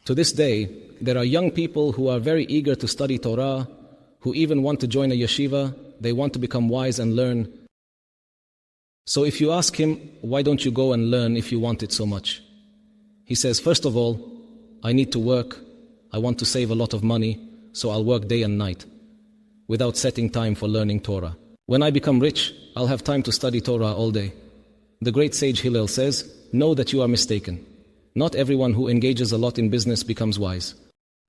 To this day, there are young people who are very eager to study Torah, who even want to join a yeshiva. They want to become wise and learn. So if you ask him, why don't you go and learn if you want it so much? He says, first of all, I need to work. I want to save a lot of money, so I'll work day and night, without setting time for learning Torah. When I become rich, I'll have time to study Torah all day. The great sage Hillel says, know that you are mistaken. Not everyone who engages a lot in business becomes wise.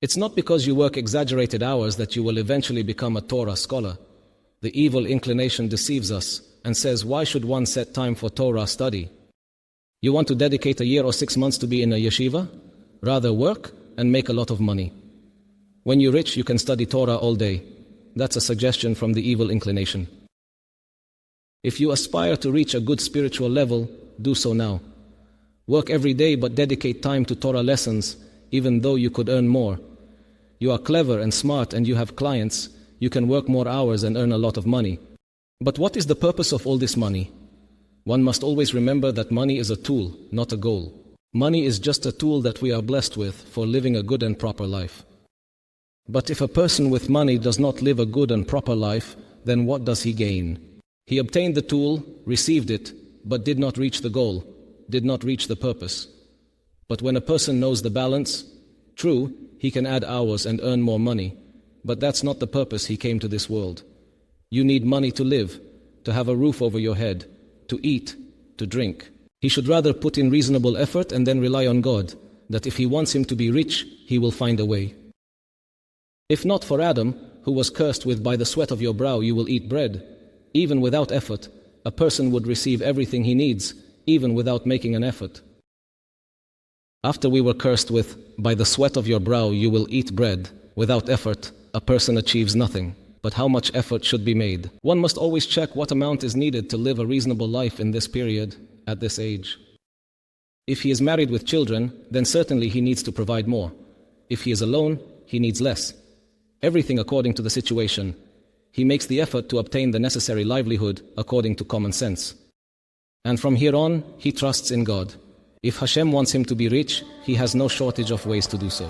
It's not because you work exaggerated hours that you will eventually become a Torah scholar. The evil inclination deceives us and says, why should one set time for Torah study? You want to dedicate a year or 6 months to be in a yeshiva? Rather work and make a lot of money. When you're rich, you can study Torah all day. That's a suggestion from the evil inclination. If you aspire to reach a good spiritual level, do so now. Work every day but dedicate time to Torah lessons, even though you could earn more. You are clever and smart and you have clients, you can work more hours and earn a lot of money. But what is the purpose of all this money? One must always remember that money is a tool, not a goal. Money is just a tool that we are blessed with for living a good and proper life. But if a person with money does not live a good and proper life, then what does he gain? He obtained the tool, received it, but did not reach the goal, did not reach the purpose. But when a person knows the balance, true, he can add hours and earn more money, but that's not the purpose he came to this world. You need money to live, to have a roof over your head, to eat, to drink. He should rather put in reasonable effort and then rely on God, that if he wants him to be rich, he will find a way. If not for Adam, who was cursed with by the sweat of your brow you will eat bread, even without effort, a person would receive everything he needs, even without making an effort. After we were cursed with, by the sweat of your brow you will eat bread, without effort, a person achieves nothing. But how much effort should be made? One must always check what amount is needed to live a reasonable life in this period, at this age. If he is married with children, then certainly he needs to provide more. If he is alone, he needs less. Everything according to the situation. He makes the effort to obtain the necessary livelihood according to common sense. And from here on, he trusts in God. If Hashem wants him to be rich, he has no shortage of ways to do so.